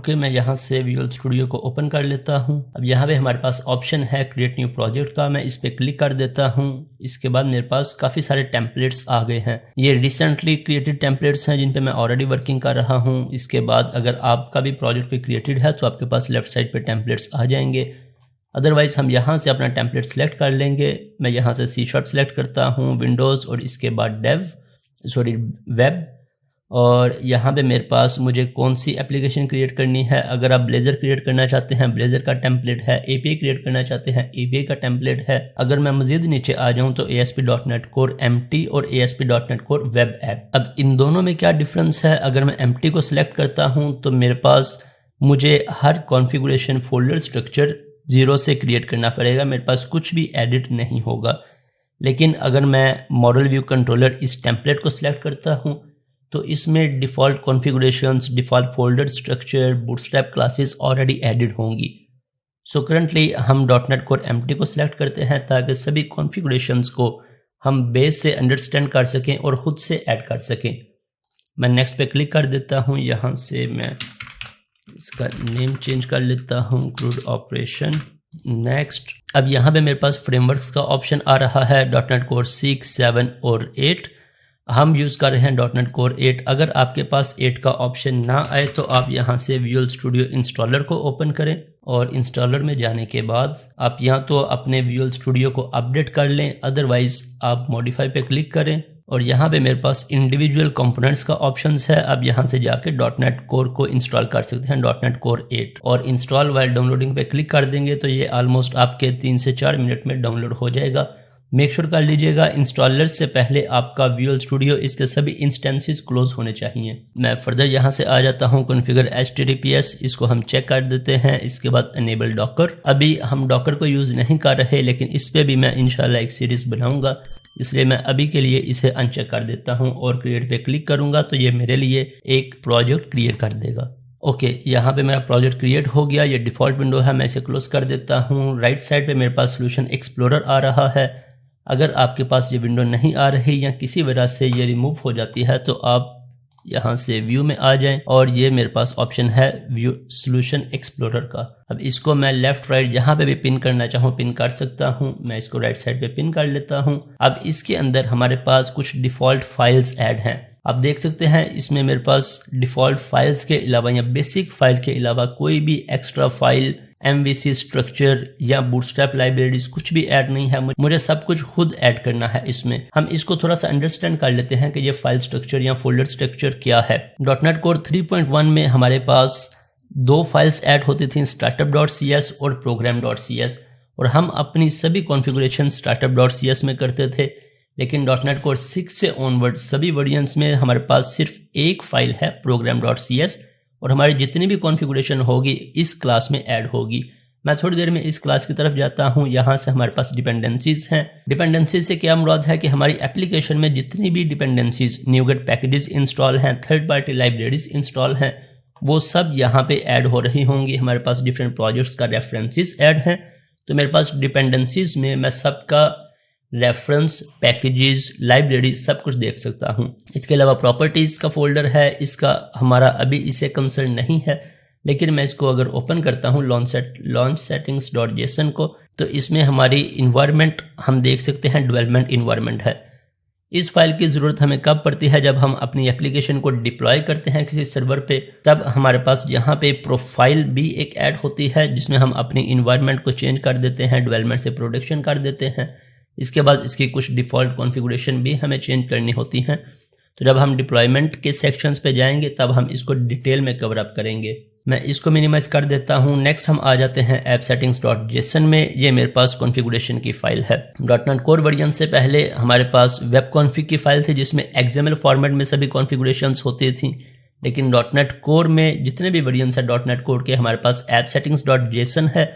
Okay, मैं यहाँ से विजुअल स्टूडियो को ओपन कर लेता हूँ। अब यहाँ पे हमारे पास ऑप्शन है क्रिएट न्यू प्रोजेक्ट का, मैं इस पर क्लिक कर देता हूँ। इसके बाद मेरे पास काफ़ी सारे टेम्पलेट्स आ गए हैं। ये रिसेंटली क्रिएटेड टेम्पलेट्स हैं जिन पे मैं ऑलरेडी वर्किंग कर रहा हूँ। इसके बाद अगर आपका भी प्रोजेक्ट कोई क्रिएटेड है तो आपके पास लेफ्ट साइड पे टेम्पलेट्स आ जाएंगे। अदरवाइज़ हम यहाँ से अपना टेम्पलेट सेलेक्ट कर लेंगे। मैं यहाँ से C# सेलेक्ट करता हूँ, विंडोज़, और इसके बाद वेब। और यहाँ पे मेरे पास मुझे कौन सी एप्लीकेशन क्रिएट करनी है। अगर आप ब्लेज़र क्रिएट करना चाहते हैं, ब्लेज़र का टेम्पलेट है। API क्रिएट करना चाहते हैं, API का टेम्पलेट है। अगर मैं मज़ीद नीचे आ जाऊँ तो ASP.NET Core MT और ASP.NET Core Web App। अब इन दोनों में क्या डिफरेंस है? अगर मैं MT को सिलेक्ट करता हूँ तो मेरे पास मुझे हर कॉन्फ़िगरेशन फोल्डर स्ट्रक्चर 0 से क्रिएट करना पड़ेगा, मेरे पास कुछ भी एडिट नहीं होगा। लेकिन अगर मैं मॉडल व्यू कंट्रोलर इस टेम्पलेट को सिलेक्ट करता हूँ तो इसमें default configurations, default folder structure, bootstrap classes already added होंगी। सो करंटली हम .NET Core MT को सिलेक्ट करते हैं ताकि सभी कॉन्फ़िगरेशंस को हम बेस से अंडरस्टैंड कर सकें और ख़ुद से ऐड कर सकें। मैं नेक्स्ट पे क्लिक कर देता हूँ। यहाँ से मैं इसका नेम चेंज कर लेता हूँ, क्रूड ऑपरेशन। नेक्स्ट, अब यहाँ पे मेरे पास फ्रेमवर्क्स का ऑप्शन आ रहा है, .NET Core 6, 7 और 8। हम यूज़ कर रहे हैं .NET Core 8। अगर आपके पास 8 का ऑप्शन ना आए तो आप यहाँ से विजुअल स्टूडियो इंस्टॉलर को ओपन करें, और इंस्टॉलर में जाने के बाद आप यहाँ तो अपने विजुअल स्टूडियो को अपडेट कर लें, अदरवाइज़ आप मॉडिफाई पे क्लिक करें। और यहाँ पे मेरे पास इंडिविजुअल कंपोनेंट्स का ऑप्शंस है। अब यहाँ से जाके .NET Core को इंस्टॉल कर सकते हैं, .NET Core 8, और इंस्टॉल वाइल डाउनलोडिंग पे क्लिक कर देंगे तो ये ऑलमोस्ट आपके 3 से 4 मिनट में डाउनलोड हो जाएगा। मेक श्योर कर लीजिएगा इंस्टॉलर से पहले आपका विजुअल स्टूडियो इसके सभी इंस्टेंसेस क्लोज होने चाहिए। मैं फर्दर यहाँ से आ जाता हूँ कॉन्फ़िगर HTTPS, इसको हम चेक कर देते हैं। इसके बाद एनेबल डॉकर। अभी हम डॉकर को यूज़ नहीं कर रहे, लेकिन इस पर भी मैं इंशाल्लाह एक सीरीज़ बनाऊँगा, इसलिए मैं अभी के लिए इसे अनचेक कर देता हूँ और क्रिएट पे क्लिक करूँगा तो ये मेरे लिए एक प्रोजेक्ट क्रिएट कर देगा। ओके, यहाँ पे मेरा प्रोजेक्ट क्रिएट हो गया। ये डिफ़ॉल्ट विंडो है, मैं इसे क्लोज कर देता हूँ। राइट साइड पे मेरे पास सोल्यूशन एक्सप्लोरर आ रहा है। अगर आपके पास ये विंडो नहीं आ रही या किसी वजह से ये रिमूव हो जाती है तो आप यहाँ से व्यू में आ जाएं, और ये मेरे पास ऑप्शन है व्यू सोल्यूशन एक्सप्लोरर का। अब इसको मैं लेफ्ट राइट जहाँ पे भी पिन करना चाहूँ पिन कर सकता हूँ। मैं इसको राइट साइड पे पिन कर लेता हूँ। अब इसके अंदर हमारे पास कुछ डिफ़ॉल्ट फाइल्स ऐड हैं। आप देख सकते हैं इसमें मेरे पास डिफ़ॉल्ट फाइल्स के अलावा या बेसिक फाइल के अलावा कोई भी एक्स्ट्रा फाइल, MVC स्ट्रक्चर या बूटस्ट्रैप लाइब्रेरीज कुछ भी ऐड नहीं है। मुझे सब कुछ खुद ऐड करना है इसमें। हम इसको थोड़ा सा अंडरस्टैंड कर लेते हैं कि ये फाइल स्ट्रक्चर या फोल्डर स्ट्रक्चर क्या है। .NET Core 3.1 में हमारे पास 2 फाइल्स ऐड होती थी, startup.cs और program.cs, और हम अपनी सभी कॉन्फ़िगरेशन startup.cs में करते थे। लेकिन .NET Core 6 से ऑनवर्ड सभी वर्जन्स में हमारे पास सिर्फ एक फाइल है, program.cs, और हमारी जितनी भी कॉन्फ़िगरेशन होगी इस क्लास में ऐड होगी। मैं थोड़ी देर में इस क्लास की तरफ जाता हूँ। यहाँ से हमारे पास डिपेंडेंसीज हैं। डिपेंडेंसीज से क्या मुराद है कि हमारी एप्लीकेशन में जितनी भी डिपेंडेंसीज, न्यूगेट पैकेजेस इंस्टॉल हैं, थर्ड पार्टी लाइब्रेरीज इंस्टॉल हैं, वो सब यहाँ पे ऐड हो रही होंगी। हमारे पास डिफरेंट प्रोजेक्ट्स का रेफरेंसेस ऐड हैं, तो मेरे पास डिपेंडेंसीज में मैं सबका रेफरेंस, पैकेजेस, लाइब्रेरी सब कुछ देख सकता हूँ। इसके अलावा प्रॉपर्टीज़ का फोल्डर है, इसका हमारा अभी इसे कंसर्न नहीं है, लेकिन मैं इसको अगर ओपन करता हूँ लॉन्च सेटिंग्स.json को, तो इसमें हमारी इन्वायरमेंट हम देख सकते हैं, डेवलपमेंट इन्वायरमेंट है। इस फाइल की ज़रूरत हमें कब पड़ती है? जब हम अपनी एप्लीकेशन को डिप्लॉय करते हैं किसी सर्वर पे, तब हमारे पास यहाँ पे प्रोफाइल भी एक ऐड होती है जिसमें हम अपनी इन्वायरमेंट को चेंज कर देते हैं, डेवलपमेंट से प्रोडक्शन कर देते हैं। इसके बाद इसकी कुछ डिफ़ॉल्ट कॉन्फ़िगरेशन भी हमें चेंज करनी होती हैं। तो जब हम डिप्लॉयमेंट के सेक्शंस पे जाएंगे तब हम इसको डिटेल में कवर अप करेंगे। मैं इसको मिनिमाइज़ कर देता हूँ। नेक्स्ट हम आ जाते हैं ऐप सेटिंग्स.json में। ये मेरे पास कॉन्फ़िगरेशन की फ़ाइल है। .NET Core वर्जन से पहले हमारे पास वेब कॉन्फ़िग की फ़ाइल थी जिसमें XML फॉर्मेट में सभी कॉन्फ़िगरेशंस होती थी, लेकिन .NET Core में जितने भी वर्जन है .NET Core के, हमारे पास ऐप सेटिंग्स.json है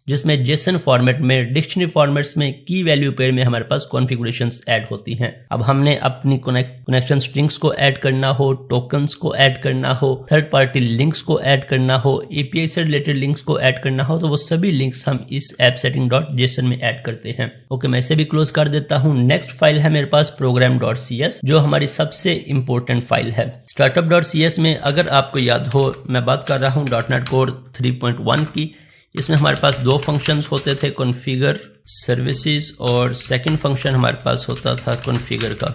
जिसमें जेसन फॉर्मेट में, डिक्शनरी फॉर्मेट्स में, की वैल्यू पेयर में हमारे पास कॉन्फ़िगरेशंस ऐड होती हैं। अब हमने अपनी कनेक्शन स्ट्रिंग्स को ऐड करना हो, टोकन्स को ऐड करना हो, थर्ड पार्टी लिंक्स को ऐड करना हो, एपीआई से रिलेटेड लिंक्स को ऐड करना हो, तो वो सभी लिंक्स हम इस appsetting.json में ऐड करते हैं। ओके, मैं इसे भी क्लोज कर देता हूँ। नेक्स्ट फाइल है मेरे पास program.cs, जो हमारी सबसे इंपॉर्टेंट फाइल है। startup.cs में अगर आपको याद हो, मैं बात कर रहा हूँ .NET Core 3.1 की। इसमें हमारे पास दो फंक्शंस होते थे, कॉन्फ़िगर सर्विसेज, और सेकंड फंक्शन हमारे पास होता था कॉन्फ़िगर का।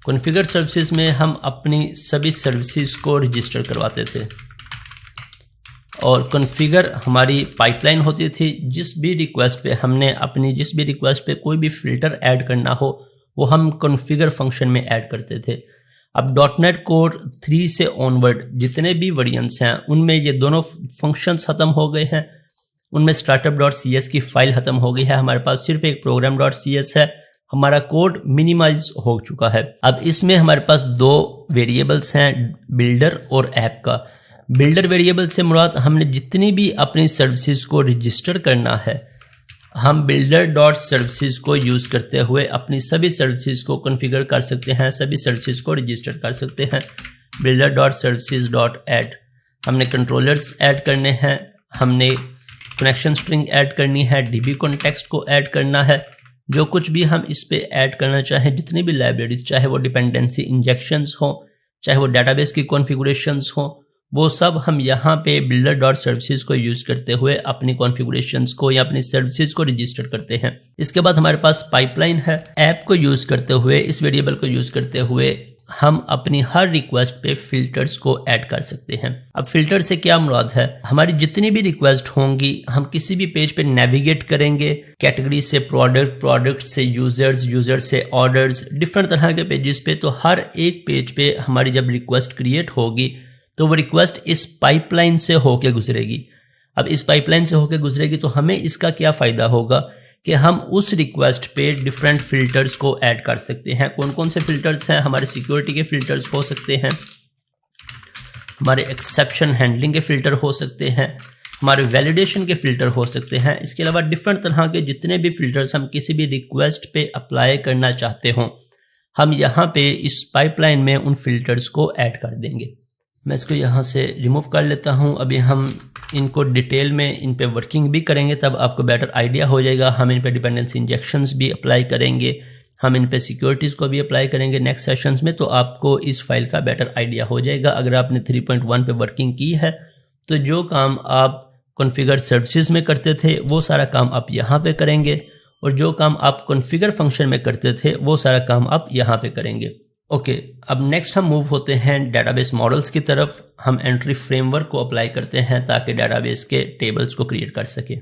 कॉन्फ़िगर सर्विसेज में हम अपनी सभी सर्विसेज को रजिस्टर करवाते थे, और कॉन्फ़िगर हमारी पाइपलाइन होती थी। जिस भी रिक्वेस्ट पे कोई भी फिल्टर ऐड करना हो, वो हम कॉन्फ़िगर फंक्शन में ऐड करते थे। अब .NET Core 3 से ऑनवर्ड जितने भी वेरिएंट्स हैं, उनमें ये दोनों फंक्शंस ख़त्म हो गए हैं। उनमें startup.cs की फाइल ख़त्म हो गई है। हमारे पास सिर्फ एक program.cs है। हमारा कोड मिनिमाइज हो चुका है। अब इसमें हमारे पास दो वेरिएबल्स हैं, बिल्डर और ऐप का। बिल्डर वेरिएबल से मुराद हमने जितनी भी अपनी सर्विसेज को रजिस्टर करना है, हम builder.services को यूज़ करते हुए अपनी सभी सर्विसेज को कॉन्फ़िगर कर सकते हैं, सभी सर्विसेज को रजिस्टर कर सकते हैं। builder.services.add हमने कंट्रोलर्स ऐड करने हैं, हमने कनेक्शन स्ट्रिंग ऐड करनी है, डीबी कॉन्टेक्स्ट को ऐड करना है। जो कुछ भी हम इस पे ऐड करना चाहें, जितनी भी लाइब्रेरीज, चाहे वो डिपेंडेंसी इंजेक्शंस हो, चाहे वो डेटाबेस की कॉन्फ़िगरेशंस हो, वो सब हम यहाँ पे builder.services को यूज़ करते हुए अपनी कॉन्फ़िगरेशंस को या अपनी सर्विसेज को रजिस्टर करते हैं। इसके बाद हमारे पास पाइपलाइन है। ऐप को यूज़ करते हुए, इस वेरिएबल को यूज़ करते हुए हम अपनी हर रिक्वेस्ट पे फिल्टर्स को ऐड कर सकते हैं। अब फिल्टर से क्या मुराद है, हमारी जितनी भी रिक्वेस्ट होंगी, हम किसी भी पेज पे नेविगेट करेंगे, कैटेगरी से प्रोडक्ट, प्रोडक्ट से यूजर्स, यूजर से ऑर्डर्स, डिफरेंट तरह के पेजेस पे, तो हर एक पेज पे हमारी जब रिक्वेस्ट क्रिएट होगी तो वो रिक्वेस्ट इस पाइपलाइन से होके गुजरेगी। अब इस पाइपलाइन से होके गुजरेगी तो हमें इसका क्या फ़ायदा होगा कि हम उस रिक्वेस्ट पे डिफरेंट फ़िल्टर्स को ऐड कर सकते हैं। कौन कौन से फ़िल्टर्स हैं, हमारे सिक्योरिटी के फ़िल्टर्स हो सकते हैं, हमारे एक्सेप्शन हैंडलिंग के फ़िल्टर हो सकते हैं, हमारे वैलिडेशन के फ़िल्टर हो सकते हैं। इसके अलावा डिफरेंट तरह के जितने भी फ़िल्टर्स हम किसी भी रिक्वेस्ट पे अप्लाई करना चाहते हों, हम यहाँ पे इस पाइपलाइन में उन फ़िल्टर्स को ऐड कर देंगे। मैं इसको यहाँ से रिमूव कर लेता हूँ। अभी हम इनको डिटेल में इन पे वर्किंग भी करेंगे, तब आपको बेटर आइडिया हो जाएगा। हम इन पे डिपेंडेंसी इंजेक्शंस भी अप्लाई करेंगे, हम इन पे सिक्योरिटीज़ को भी अप्लाई करेंगे नेक्स्ट सेशंस में, तो आपको इस फाइल का बेटर आइडिया हो जाएगा। अगर आपने 3.1 पे वर्किंग की है तो जो काम आप कॉन्फ़िगर सर्विसेज में करते थे वो सारा काम आप यहाँ पे करेंगे, और जो काम आप कॉन्फ़िगर फंक्शन में करते थे वो सारा काम आप यहाँ पे करेंगे। ओके, अब नेक्स्ट हम मूव होते हैं डेटाबेस मॉडल्स की तरफ। हम एंट्री फ्रेमवर्क को अप्लाई करते हैं ताकि डेटाबेस के टेबल्स को क्रिएट कर सके।